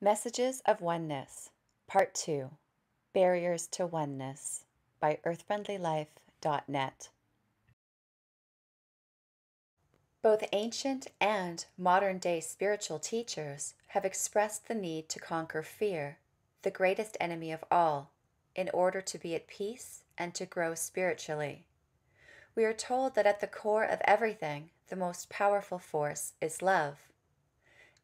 Messages of Oneness, Part 2, Barriers to Oneness, by earthfriendlylife.net. Both ancient and modern-day spiritual teachers have expressed the need to conquer fear, the greatest enemy of all, in order to be at peace and to grow spiritually. We are told that at the core of everything, the most powerful force is love.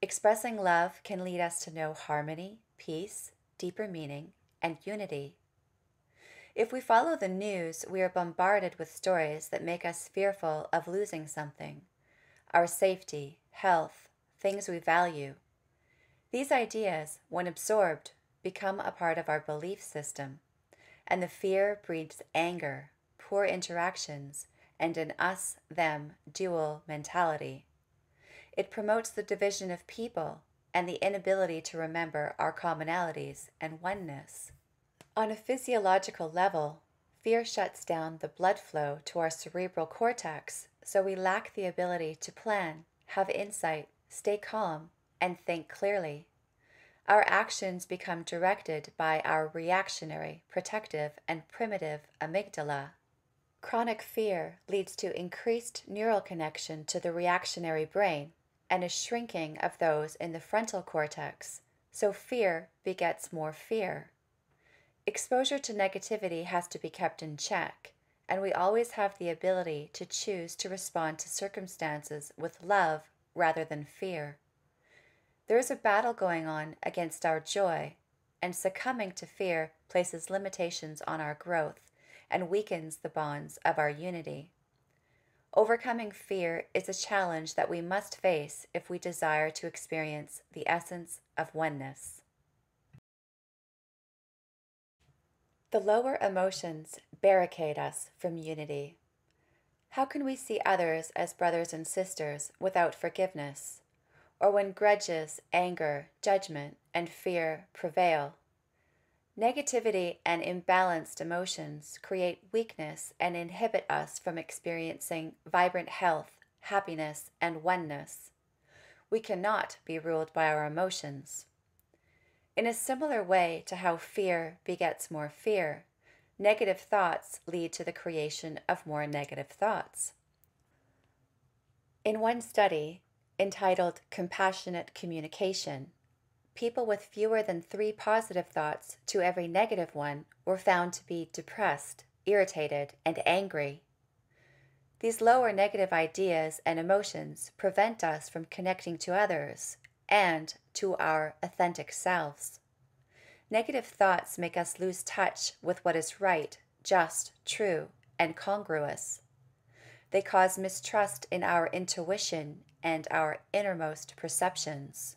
Expressing love can lead us to know harmony, peace, deeper meaning, and unity. If we follow the news, we are bombarded with stories that make us fearful of losing something: our safety, health, things we value. These ideas, when absorbed, become a part of our belief system, and the fear breeds anger, poor interactions, and an us-them dual mentality. It promotes the division of people and the inability to remember our commonalities and oneness. On a physiological level, fear shuts down the blood flow to our cerebral cortex, so we lack the ability to plan, have insight, stay calm, and think clearly. Our actions become directed by our reactionary, protective, and primitive amygdala. Chronic fear leads to increased neural connection to the reactionary brain and a shrinking of those in the frontal cortex, so fear begets more fear. Exposure to negativity has to be kept in check, and we always have the ability to choose to respond to circumstances with love rather than fear. There is a battle going on against our joy, and succumbing to fear places limitations on our growth and weakens the bonds of our unity. Overcoming fear is a challenge that we must face if we desire to experience the essence of oneness. The lower emotions barricade us from unity. How can we see others as brothers and sisters without forgiveness, or when grudges, anger, judgment, and fear prevail? Negativity and imbalanced emotions create weakness and inhibit us from experiencing vibrant health, happiness, and oneness. We cannot be ruled by our emotions. In a similar way to how fear begets more fear, negative thoughts lead to the creation of more negative thoughts. In one study, entitled Compassionate Communication, people with fewer than 3 positive thoughts to every negative one were found to be depressed, irritated, and angry. These lower negative ideas and emotions prevent us from connecting to others and to our authentic selves. Negative thoughts make us lose touch with what is right, just, true, and congruous. They cause mistrust in our intuition and our innermost perceptions.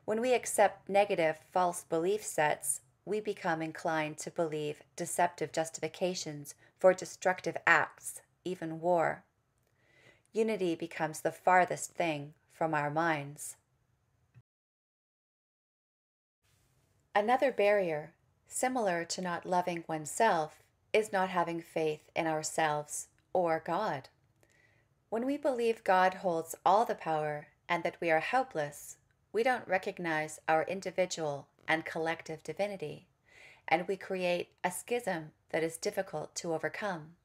When we accept negative, false belief sets, we become inclined to believe deceptive justifications for destructive acts, even war. Unity becomes the farthest thing from our minds. Another barrier, similar to not loving oneself, is not having faith in ourselves or God. When we believe God holds all the power and that we are helpless, we don't recognize our individual and collective divinity, and we create a schism that is difficult to overcome.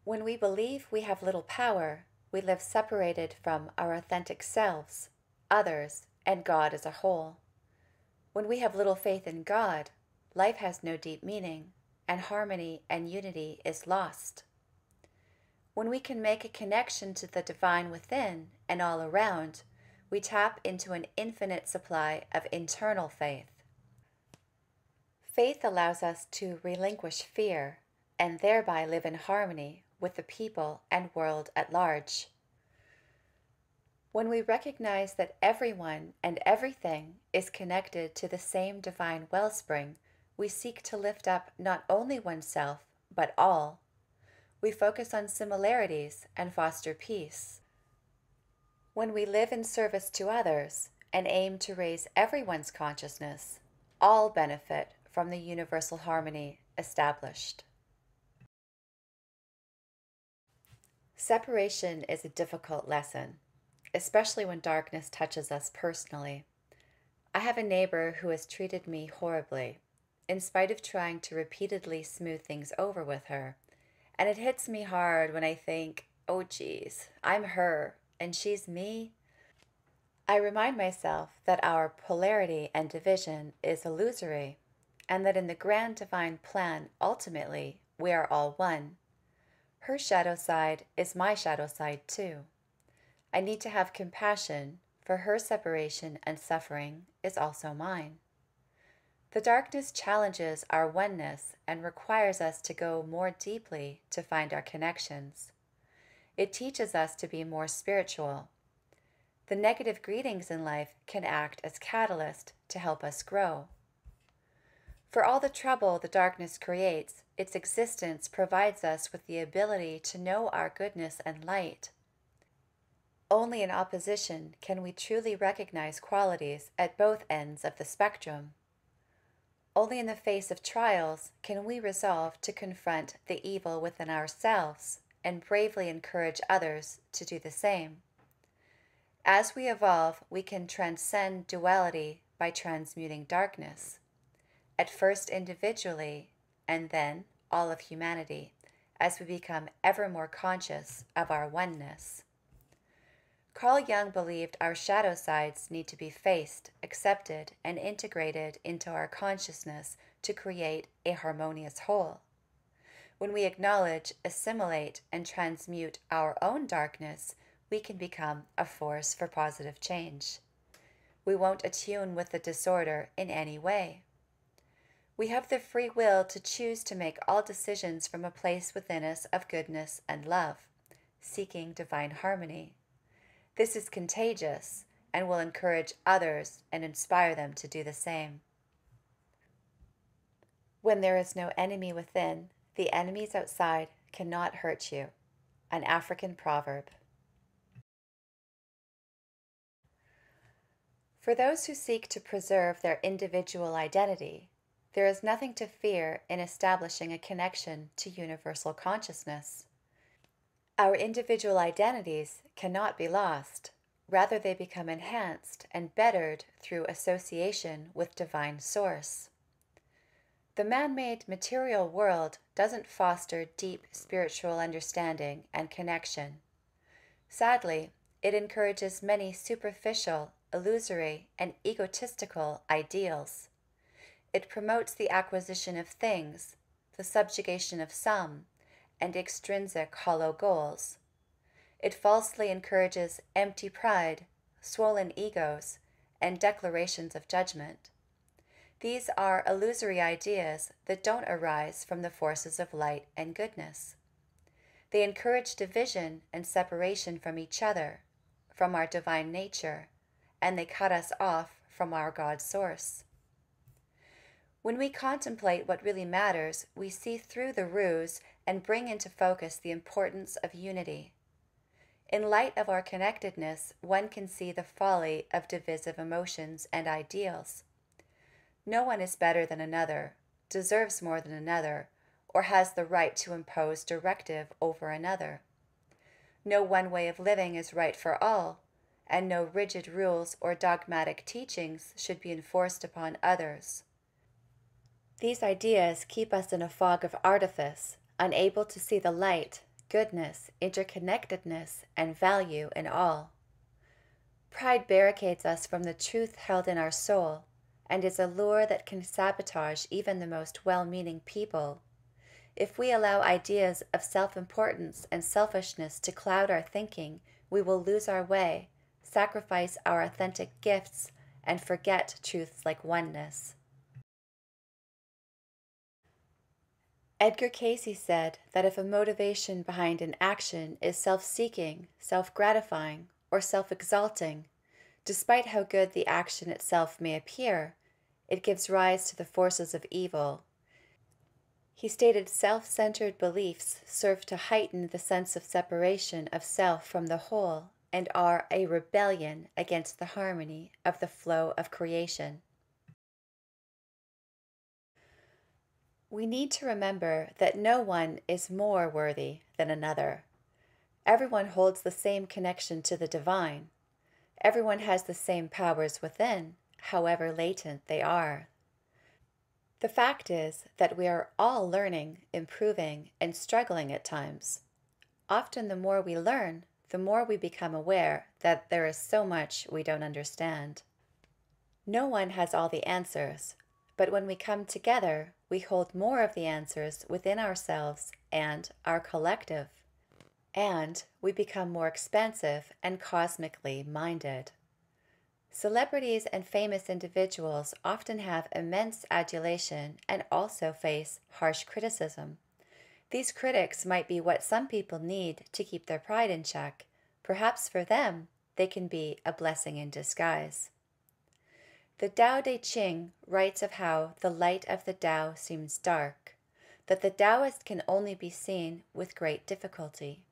When we believe we have little power, we live separated from our authentic selves, others, and God as a whole. When we have little faith in God, life has no deep meaning, and harmony and unity is lost. When we can make a connection to the divine within and all around, we tap into an infinite supply of internal faith. Faith allows us to relinquish fear and thereby live in harmony with the people and world at large. When we recognize that everyone and everything is connected to the same divine wellspring, we seek to lift up not only oneself, but all. We focus on similarities and foster peace. When we live in service to others and aim to raise everyone's consciousness, all benefit from the universal harmony established. Separation is a difficult lesson, especially when darkness touches us personally. I have a neighbor who has treated me horribly, in spite of trying to repeatedly smooth things over with her. And it hits me hard when I think, oh geez, I'm her and she's me. I remind myself that our polarity and division is illusory, and that in the grand divine plan, ultimately, we are all one. Her shadow side is my shadow side too. I need to have compassion, for her separation and suffering is also mine. The darkness challenges our oneness and requires us to go more deeply to find our connections. It teaches us to be more spiritual. The negative greetings in life can act as catalyst to help us grow. For all the trouble the darkness creates, its existence provides us with the ability to know our goodness and light. Only in opposition can we truly recognize qualities at both ends of the spectrum. Only in the face of trials can we resolve to confront the evil within ourselves and bravely encourage others to do the same. As we evolve, we can transcend duality by transmuting darkness, at first individually and then all of humanity, as we become ever more conscious of our oneness. Carl Jung believed our shadow sides need to be faced, accepted, and integrated into our consciousness to create a harmonious whole. When we acknowledge, assimilate, and transmute our own darkness, we can become a force for positive change. We won't attune with the disorder in any way. We have the free will to choose to make all decisions from a place within us of goodness and love, seeking divine harmony. This is contagious and will encourage others and inspire them to do the same. When there is no enemy within, the enemies outside cannot hurt you. An African proverb. For those who seek to preserve their individual identity, there is nothing to fear in establishing a connection to universal consciousness. Our individual identities cannot be lost. Rather, they become enhanced and bettered through association with divine source. The man-made material world doesn't foster deep spiritual understanding and connection. Sadly, it encourages many superficial, illusory, and egotistical ideals. It promotes the acquisition of things, the subjugation of some, and extrinsic hollow goals. It falsely encourages empty pride, swollen egos, and declarations of judgment. These are illusory ideas that don't arise from the forces of light and goodness. They encourage division and separation from each other, from our divine nature, and they cut us off from our God source. When we contemplate what really matters, we see through the ruse and bring into focus the importance of unity. In light of our connectedness, one can see the folly of divisive emotions and ideals. No one is better than another, deserves more than another, or has the right to impose directive over another. No one way of living is right for all, and no rigid rules or dogmatic teachings should be enforced upon others. These ideas keep us in a fog of artifice, unable to see the light, goodness, interconnectedness, and value in all. Pride barricades us from the truth held in our soul, and is a lure that can sabotage even the most well-meaning people. If we allow ideas of self-importance and selfishness to cloud our thinking, we will lose our way, sacrifice our authentic gifts, and forget truths like oneness. Edgar Cayce said that if a motivation behind an action is self-seeking, self-gratifying, or self-exalting, despite how good the action itself may appear, it gives rise to the forces of evil. He stated self-centered beliefs serve to heighten the sense of separation of self from the whole and are a rebellion against the harmony of the flow of creation. We need to remember that no one is more worthy than another. Everyone holds the same connection to the divine. Everyone has the same powers within, however latent they are. The fact is that we are all learning, improving, and struggling at times. Often the more we learn, the more we become aware that there is so much we don't understand. No one has all the answers, but when we come together, we hold more of the answers within ourselves and our collective, and we become more expansive and cosmically minded. Celebrities and famous individuals often have immense adulation and also face harsh criticism. These critics might be what some people need to keep their pride in check. Perhaps for them, they can be a blessing in disguise. The Tao Te Ching writes of how the light of the Tao seems dark, that the Taoist can only be seen with great difficulty.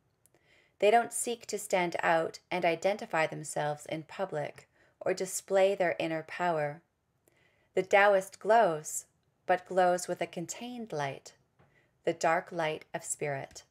They don't seek to stand out and identify themselves in public or display their inner power. The Taoist glows, but glows with a contained light, the dark light of spirit.